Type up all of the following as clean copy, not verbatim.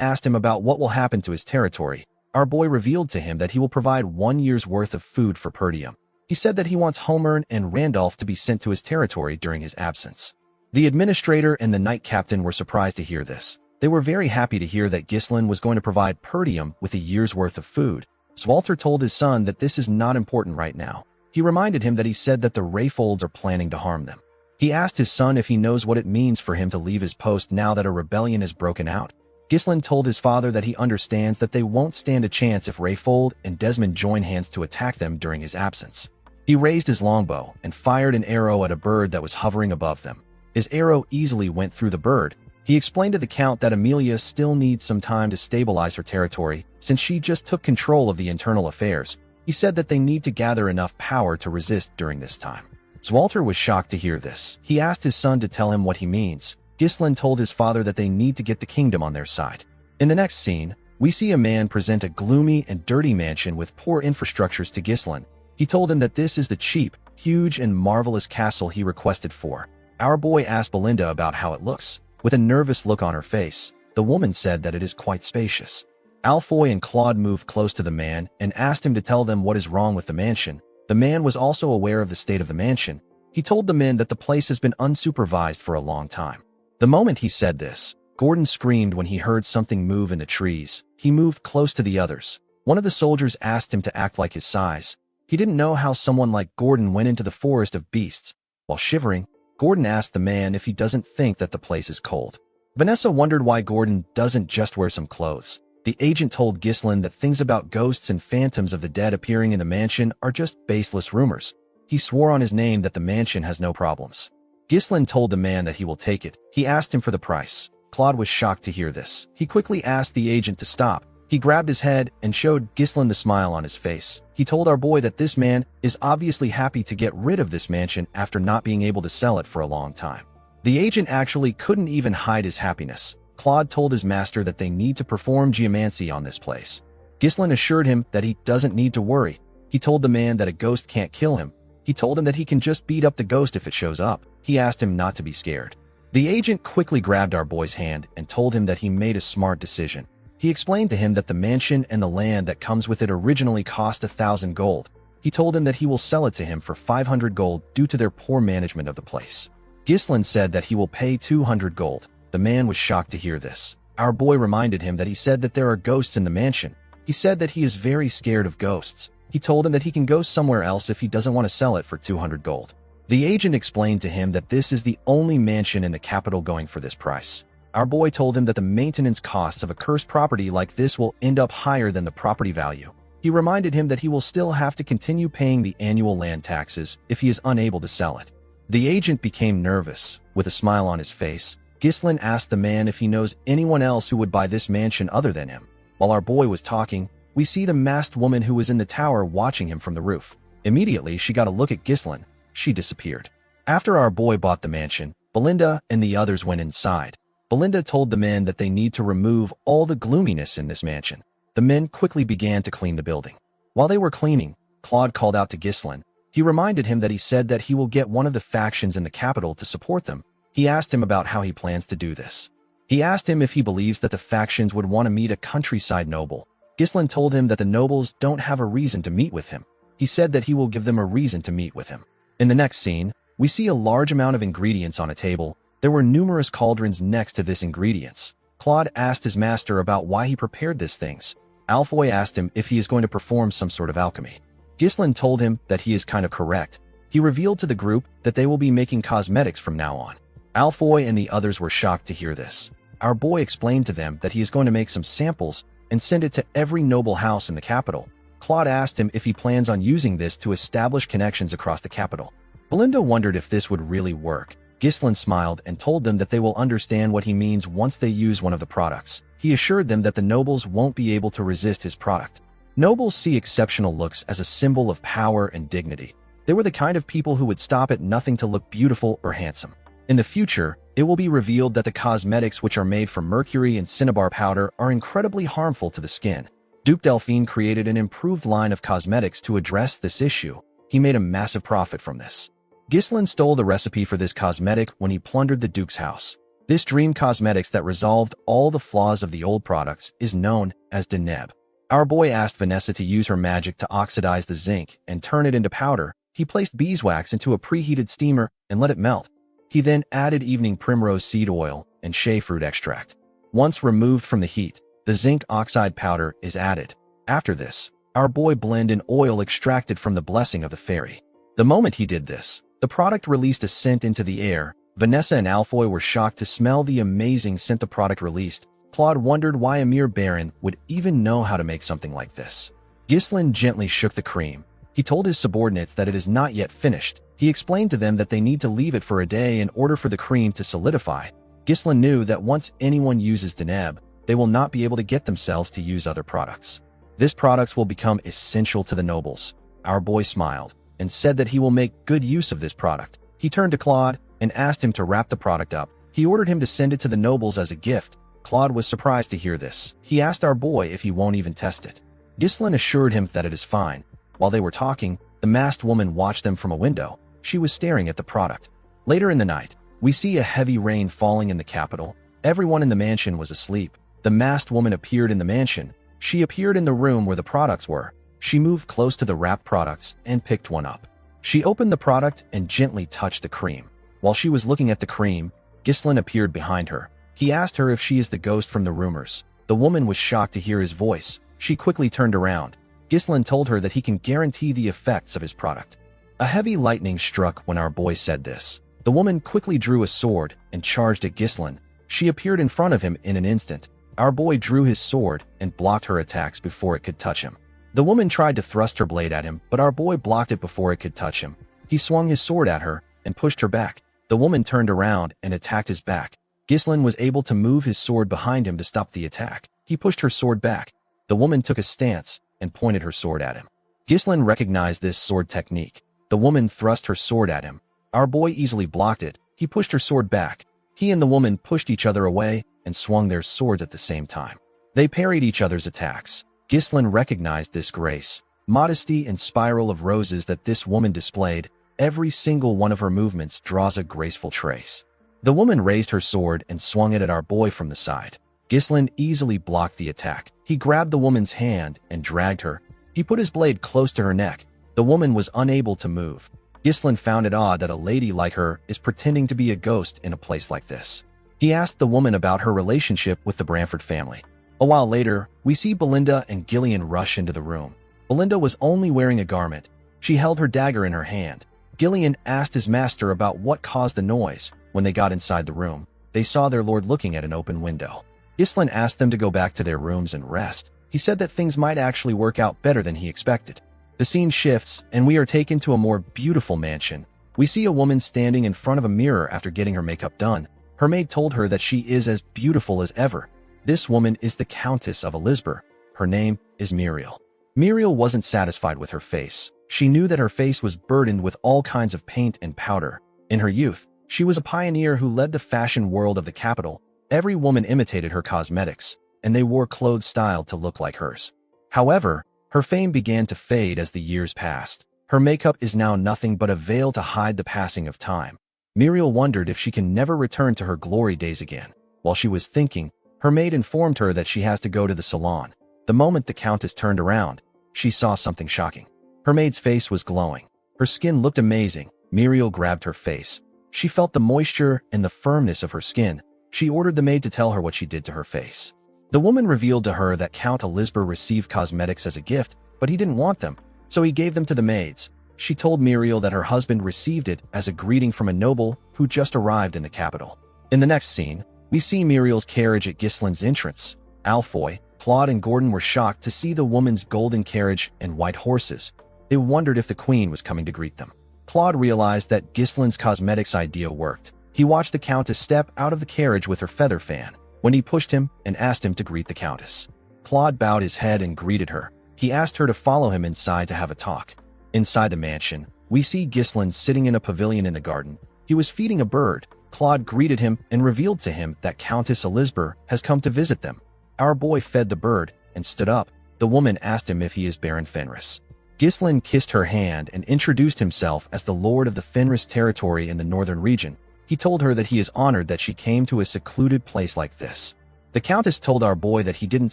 asked him about what will happen to his territory. Our boy revealed to him that he will provide 1 year's worth of food for Perdium. He said that he wants Homer and Randolph to be sent to his territory during his absence. The administrator and the knight captain were surprised to hear this. They were very happy to hear that Ghislain was going to provide Perdium with a year's worth of food. Walter told his son that this is not important right now. He reminded him that he said that the Rayfolds are planning to harm them. He asked his son if he knows what it means for him to leave his post now that a rebellion has broken out. Ghislain told his father that he understands that they won't stand a chance if Rayfold and Desmond join hands to attack them during his absence. He raised his longbow and fired an arrow at a bird that was hovering above them. His arrow easily went through the bird. He explained to the Count that Amelia still needs some time to stabilize her territory since she just took control of the internal affairs. He said that they need to gather enough power to resist during this time. Walter was shocked to hear this. He asked his son to tell him what he means. Ghislain told his father that they need to get the kingdom on their side. In the next scene, we see a man present a gloomy and dirty mansion with poor infrastructures to Ghislain. He told him that this is the cheap, huge, and marvelous castle he requested for. Our boy asked Belinda about how it looks. With a nervous look on her face, the woman said that it is quite spacious. Alfoy and Claude moved close to the man and asked him to tell them what is wrong with the mansion. The man was also aware of the state of the mansion. He told the men that the place has been unsupervised for a long time. The moment he said this, Gordon screamed when he heard something move in the trees. He moved close to the others. One of the soldiers asked him to act like his size. He didn't know how someone like Gordon went into the forest of beasts. While shivering, Gordon asked the man if he doesn't think that the place is cold. Vanessa wondered why Gordon doesn't just wear some clothes. The agent told Ghislain that things about ghosts and phantoms of the dead appearing in the mansion are just baseless rumors. He swore on his name that the mansion has no problems. Ghislain told the man that he will take it. He asked him for the price. Claude was shocked to hear this. He quickly asked the agent to stop. He grabbed his head and showed Ghislain the smile on his face. He told our boy that this man is obviously happy to get rid of this mansion after not being able to sell it for a long time. The agent actually couldn't even hide his happiness. Claude told his master that they need to perform geomancy on this place. Ghislain assured him that he doesn't need to worry. He told the man that a ghost can't kill him. He told him that he can just beat up the ghost if it shows up. He asked him not to be scared. The agent quickly grabbed our boy's hand and told him that he made a smart decision. He explained to him that the mansion and the land that comes with it originally cost 1,000 gold. He told him that he will sell it to him for 500 gold due to their poor management of the place. Ghislain said that he will pay 200 gold. The man was shocked to hear this. Our boy reminded him that he said that there are ghosts in the mansion. He said that he is very scared of ghosts. He told him that he can go somewhere else if he doesn't want to sell it for 200 gold. The agent explained to him that this is the only mansion in the capital going for this price. Our boy told him that the maintenance costs of a cursed property like this will end up higher than the property value. He reminded him that he will still have to continue paying the annual land taxes if he is unable to sell it. The agent became nervous. With a smile on his face, Ghislain asked the man if he knows anyone else who would buy this mansion other than him. While our boy was talking, we see the masked woman who was in the tower watching him from the roof. Immediately, she got a look at Ghislain. She disappeared. After our boy bought the mansion, Belinda and the others went inside. Belinda told the men that they need to remove all the gloominess in this mansion. The men quickly began to clean the building. While they were cleaning, Claude called out to Ghislain. He reminded him that he said that he will get one of the factions in the capital to support them. He asked him about how he plans to do this. He asked him if he believes that the factions would want to meet a countryside noble. Ghislain told him that the nobles don't have a reason to meet with him. He said that he will give them a reason to meet with him. In the next scene, we see a large amount of ingredients on a table. There were numerous cauldrons next to this ingredients. Claude asked his master about why he prepared these things. Alfoy asked him if he is going to perform some sort of alchemy. Ghislain told him that he is kind of correct. He revealed to the group that they will be making cosmetics from now on. Alfoy and the others were shocked to hear this. Our boy explained to them that he is going to make some samples and send it to every noble house in the capital. Claude asked him if he plans on using this to establish connections across the capital. Belinda wondered if this would really work. Ghislain smiled and told them that they will understand what he means once they use one of the products. He assured them that the nobles won't be able to resist his product. Nobles see exceptional looks as a symbol of power and dignity. They were the kind of people who would stop at nothing to look beautiful or handsome. In the future, it will be revealed that the cosmetics which are made from mercury and cinnabar powder are incredibly harmful to the skin. Duke Delphine created an improved line of cosmetics to address this issue. He made a massive profit from this. Ghislain stole the recipe for this cosmetic when he plundered the Duke's house. This dream cosmetics that resolved all the flaws of the old products is known as Deneb. Our boy asked Vanessa to use her magic to oxidize the zinc and turn it into powder. He placed beeswax into a preheated steamer and let it melt. He then added evening primrose seed oil and shea fruit extract. Once removed from the heat, the zinc oxide powder is added. After this, our boy blended an oil extracted from the blessing of the fairy. The moment he did this, the product released a scent into the air. Vanessa and Alfoy were shocked to smell the amazing scent the product released. Claude wondered why a mere baron would even know how to make something like this. Ghislain gently shook the cream. He told his subordinates that it is not yet finished. He explained to them that they need to leave it for a day in order for the cream to solidify. Ghislain knew that once anyone uses Deneb, they will not be able to get themselves to use other products. This products will become essential to the nobles. Our boy smiled and said that he will make good use of this product. He turned to Claude and asked him to wrap the product up. He ordered him to send it to the nobles as a gift. Claude was surprised to hear this. He asked our boy if he won't even test it. Ghislain assured him that it is fine. While they were talking, the masked woman watched them from a window. She was staring at the product. Later in the night, we see a heavy rain falling in the capital. Everyone in the mansion was asleep. The masked woman appeared in the mansion. She appeared in the room where the products were. She moved close to the wrapped products and picked one up. She opened the product and gently touched the cream. While she was looking at the cream, Ghislain appeared behind her. He asked her if she is the ghost from the rumors. The woman was shocked to hear his voice. She quickly turned around. Ghislain told her that he can guarantee the effects of his product. A heavy lightning struck when our boy said this. The woman quickly drew a sword and charged at Ghislain. She appeared in front of him in an instant. Our boy drew his sword and blocked her attacks before it could touch him. The woman tried to thrust her blade at him, but our boy blocked it before it could touch him. He swung his sword at her and pushed her back. The woman turned around and attacked his back. Ghislain was able to move his sword behind him to stop the attack. He pushed her sword back. The woman took a stance and pointed her sword at him. Ghislain recognized this sword technique. The woman thrust her sword at him. Our boy easily blocked it. He pushed her sword back. He and the woman pushed each other away and swung their swords at the same time. They parried each other's attacks. Ghislain recognized this grace, modesty, and spiral of roses that this woman displayed. Every single one of her movements draws a graceful trace. The woman raised her sword and swung it at our boy from the side. Ghislain easily blocked the attack. He grabbed the woman's hand and dragged her. He put his blade close to her neck. The woman was unable to move. Ghislain found it odd that a lady like her is pretending to be a ghost in a place like this. He asked the woman about her relationship with the Bramford family. A while later, we see Belinda and Gillian rush into the room. Belinda was only wearing a garment. She held her dagger in her hand. Gillian asked his master about what caused the noise. When they got inside the room, they saw their lord looking at an open window. Ghislain asked them to go back to their rooms and rest. He said that things might actually work out better than he expected. The scene shifts, and we are taken to a more beautiful mansion. We see a woman standing in front of a mirror after getting her makeup done. Her maid told her that she is as beautiful as ever. This woman is the Countess of Elizabeth. Her name is Muriel. Muriel wasn't satisfied with her face. She knew that her face was burdened with all kinds of paint and powder. In her youth, she was a pioneer who led the fashion world of the capital. Every woman imitated her cosmetics, and they wore clothes styled to look like hers. However, her fame began to fade as the years passed. Her makeup is now nothing but a veil to hide the passing of time. Muriel wondered if she can never return to her glory days again. While she was thinking, her maid informed her that she has to go to the salon. The moment the Countess turned around, she saw something shocking. Her maid's face was glowing. Her skin looked amazing. Muriel grabbed her face. She felt the moisture and the firmness of her skin. She ordered the maid to tell her what she did to her face. The woman revealed to her that Count Elizabeth received cosmetics as a gift, but he didn't want them, so he gave them to the maids. She told Muriel that her husband received it as a greeting from a noble who just arrived in the capital. In the next scene, we see Muriel's carriage at Ghislain's entrance. Alfoy, Claude, and Gordon were shocked to see the woman's golden carriage and white horses. They wondered if the queen was coming to greet them. Claude realized that Ghislain's cosmetics idea worked. He watched the Countess step out of the carriage with her feather fan, when he pushed him and asked him to greet the Countess. Claude bowed his head and greeted her. He asked her to follow him inside to have a talk. Inside the mansion, we see Ghislain sitting in a pavilion in the garden. He was feeding a bird. Claude greeted him and revealed to him that Countess Elizabeth has come to visit them. Our boy fed the bird and stood up. The woman asked him if he is Baron Fenris. Ghislain kissed her hand and introduced himself as the lord of the Fenris territory in the northern region. He told her that he is honored that she came to a secluded place like this. The Countess told our boy that he didn't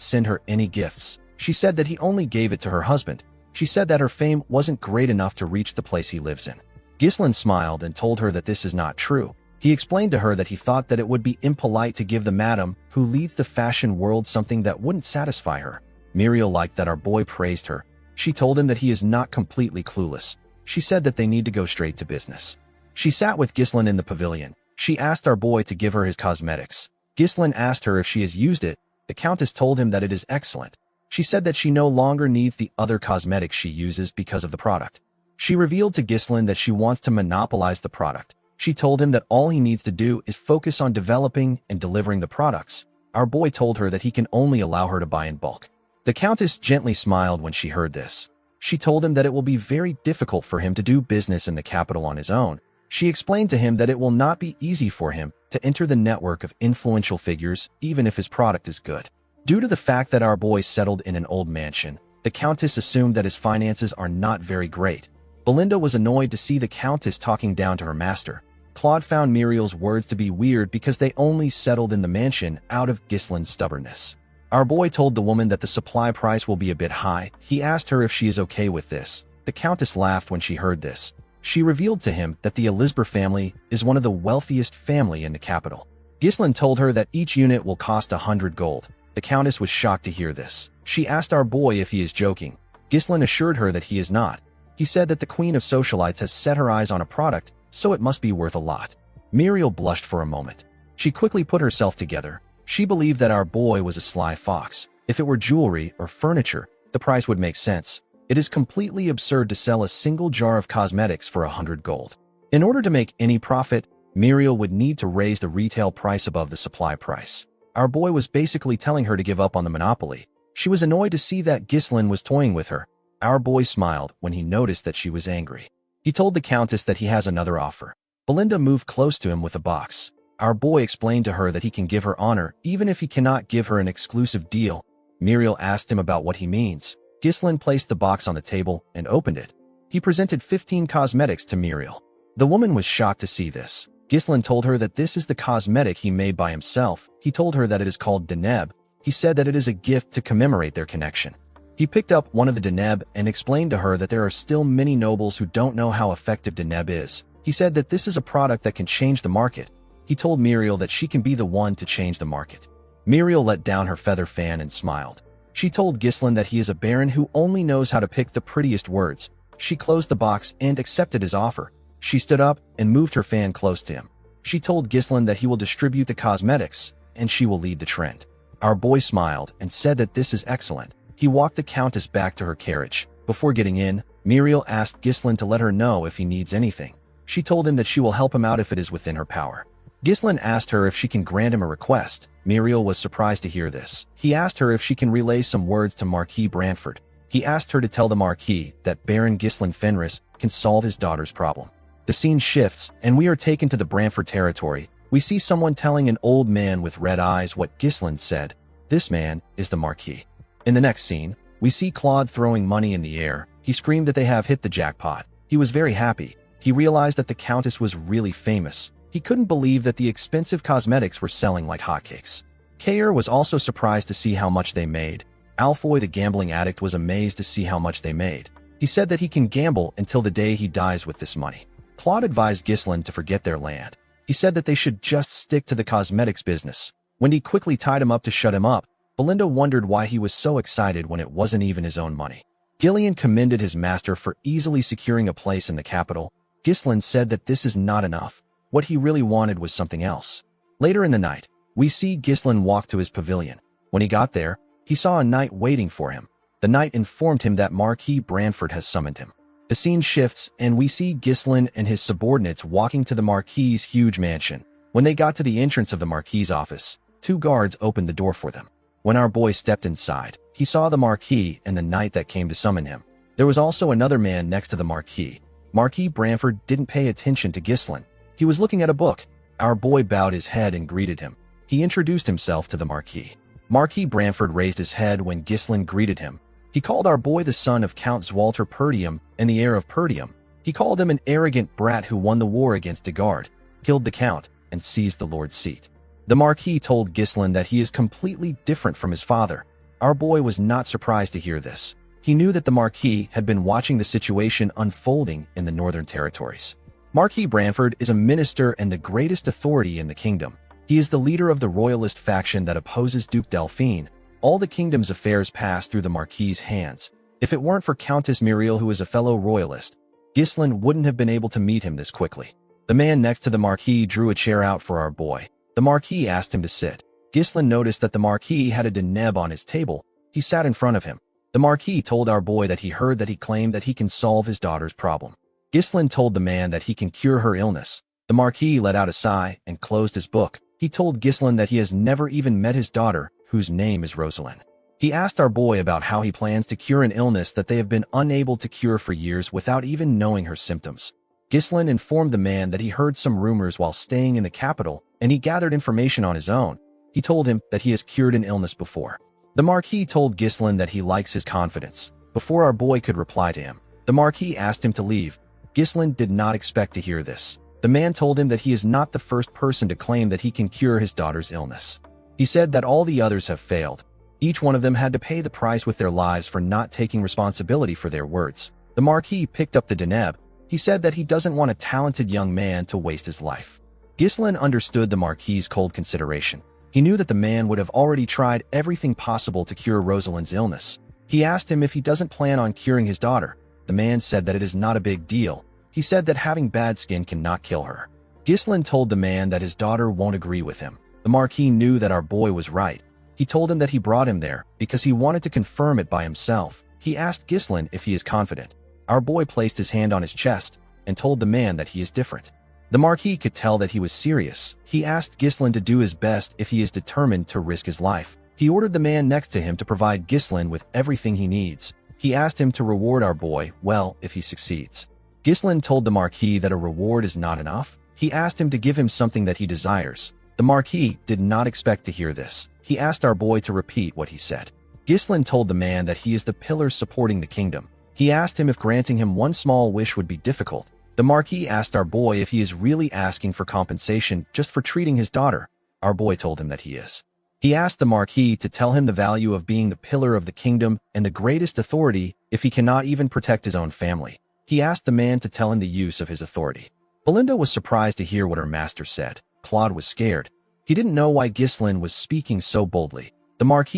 send her any gifts. She said that he only gave it to her husband. She said that her fame wasn't great enough to reach the place he lives in. Ghislaine smiled and told her that this is not true. He explained to her that he thought that it would be impolite to give the madam who leads the fashion world something that wouldn't satisfy her. Muriel liked that our boy praised her. She told him that he is not completely clueless. She said that they need to go straight to business. She sat with Ghislaine in the pavilion. She asked our boy to give her his cosmetics. Ghislaine asked her if she has used it. The Countess told him that it is excellent. She said that she no longer needs the other cosmetics she uses because of the product. She revealed to Ghislaine that she wants to monopolize the product. She told him that all he needs to do is focus on developing and delivering the products. Our boy told her that he can only allow her to buy in bulk. The Countess gently smiled when she heard this. She told him that it will be very difficult for him to do business in the capital on his own. She explained to him that it will not be easy for him to enter the network of influential figures even if his product is good. Due to the fact that our boy settled in an old mansion, the Countess assumed that his finances are not very great. Belinda was annoyed to see the Countess talking down to her master. Claude found Muriel's words to be weird because they only settled in the mansion out of Ghislaine's stubbornness. Our boy told the woman that the supply price will be a bit high. He asked her if she is okay with this. The Countess laughed when she heard this. She revealed to him that the Elizabeth family is one of the wealthiest family in the capital. Ghislaine told her that each unit will cost 100 gold. The Countess was shocked to hear this. She asked our boy if he is joking. Ghislaine assured her that he is not. He said that the Queen of Socialites has set her eyes on a product, so it must be worth a lot. Muriel blushed for a moment. She quickly put herself together. She believed that our boy was a sly fox. If it were jewelry or furniture, the price would make sense. It is completely absurd to sell a single jar of cosmetics for 100 gold. In order to make any profit, Muriel would need to raise the retail price above the supply price. Our boy was basically telling her to give up on the monopoly. She was annoyed to see that Ghislaine was toying with her. Our boy smiled when he noticed that she was angry. He told the Countess that he has another offer. Belinda moved close to him with a box. Our boy explained to her that he can give her honor even if he cannot give her an exclusive deal. Muriel asked him about what he means. Ghislaine placed the box on the table and opened it. He presented 15 cosmetics to Muriel. The woman was shocked to see this. Ghislaine told her that this is the cosmetic he made by himself. He told her that it is called Deneb. He said that it is a gift to commemorate their connection. He picked up one of the Deneb and explained to her that there are still many nobles who don't know how effective Deneb is. He said that this is a product that can change the market. He told Muriel that she can be the one to change the market. Muriel let down her feather fan and smiled. She told Ghislaine that he is a baron who only knows how to pick the prettiest words. She closed the box and accepted his offer. She stood up and moved her fan close to him. She told Ghislaine that he will distribute the cosmetics and she will lead the trend. Our boy smiled and said that this is excellent. He walked the Countess back to her carriage. Before getting in, Muriel asked Ghislaine to let her know if he needs anything. She told him that she will help him out if it is within her power. Ghislaine asked her if she can grant him a request. Muriel was surprised to hear this. He asked her if she can relay some words to Marquis Branford. He asked her to tell the Marquis that Baron Ghislaine Fenris can solve his daughter's problem. The scene shifts, and we are taken to the Branford territory. We see someone telling an old man with red eyes what Ghislaine said. This man is the Marquis. In the next scene, we see Claude throwing money in the air. He screamed that they have hit the jackpot. He was very happy. He realized that the Countess was really famous. He couldn't believe that the expensive cosmetics were selling like hotcakes. Kayer was also surprised to see how much they made. Alfoy the gambling addict was amazed to see how much they made. He said that he can gamble until the day he dies with this money. Claude advised Ghislaine to forget their land. He said that they should just stick to the cosmetics business. Wendy quickly tied him up to shut him up. Belinda wondered why he was so excited when it wasn't even his own money. Gillian commended his master for easily securing a place in the capital. Ghislaine said that this is not enough. What he really wanted was something else. Later in the night, we see Ghislaine walk to his pavilion. When he got there, he saw a knight waiting for him. The knight informed him that Marquis Branford has summoned him. The scene shifts, and we see Ghislaine and his subordinates walking to the Marquis's huge mansion. When they got to the entrance of the Marquis's office, 2 guards opened the door for them. When our boy stepped inside, he saw the Marquis and the knight that came to summon him. There was also another man next to the Marquis. Marquis Branford didn't pay attention to Ghislaine. He was looking at a book. Our boy bowed his head and greeted him. He introduced himself to the Marquis. Marquis Branford raised his head when Ghislaine greeted him. He called our boy the son of Count Zwalter Perdium and the heir of Perdium. He called him an arrogant brat who won the war against Degard. killed the count, and seized the lord's seat. The Marquis told Ghislain that he is completely different from his father. Our boy was not surprised to hear this. He knew that the Marquis had been watching the situation unfolding in the Northern Territories. Marquis Branford is a minister and the greatest authority in the kingdom. He is the leader of the royalist faction that opposes Duke Delphine. All the kingdom's affairs pass through the Marquis's hands. If it weren't for Countess Muriel, who is a fellow royalist, Ghislain wouldn't have been able to meet him this quickly. The man next to the Marquis drew a chair out for our boy. The Marquis asked him to sit. Ghislain noticed that the Marquis had a deneb on his table. He sat in front of him. The Marquis told our boy that he heard that he claimed that he can solve his daughter's problem. Ghislain told the man that he can cure her illness. The Marquis let out a sigh and closed his book. He told Ghislain that he has never even met his daughter, whose name is Rosalind. He asked our boy about how he plans to cure an illness that they have been unable to cure for years without even knowing her symptoms. Ghislain informed the man that he heard some rumors while staying in the capital, and he gathered information on his own. He told him that he has cured an illness before. The Marquis told Ghislain that he likes his confidence. Before our boy could reply to him, the Marquis asked him to leave. Ghislain did not expect to hear this. The man told him that he is not the first person to claim that he can cure his daughter's illness. He said that all the others have failed. Each one of them had to pay the price with their lives for not taking responsibility for their words. The Marquis picked up the deneb. He said that he doesn't want a talented young man to waste his life. Ghislain understood the Marquis's cold consideration. He knew that the man would have already tried everything possible to cure Rosalind's illness. He asked him if he doesn't plan on curing his daughter. The man said that it is not a big deal. He said that having bad skin cannot kill her. Ghislain told the man that his daughter won't agree with him. The Marquis knew that our boy was right. He told him that he brought him there because he wanted to confirm it by himself. He asked Ghislain if he is confident. Our boy placed his hand on his chest and told the man that he is different. The Marquis could tell that he was serious. He asked Ghislain to do his best if he is determined to risk his life. He ordered the man next to him to provide Ghislain with everything he needs. He asked him to reward our boy well if he succeeds. Ghislain told the Marquis that a reward is not enough. He asked him to give him something that he desires. The Marquis did not expect to hear this. He asked our boy to repeat what he said. Ghislain told the man that he is the pillar supporting the kingdom. He asked him if granting him one small wish would be difficult. The Marquis asked our boy if he is really asking for compensation just for treating his daughter. Our boy told him that he is. He asked the Marquis to tell him the value of being the pillar of the kingdom and the greatest authority if he cannot even protect his own family. He asked the man to tell him the use of his authority. Belinda was surprised to hear what her master said. Claude was scared. He didn't know why Ghislain was speaking so boldly. The Marquis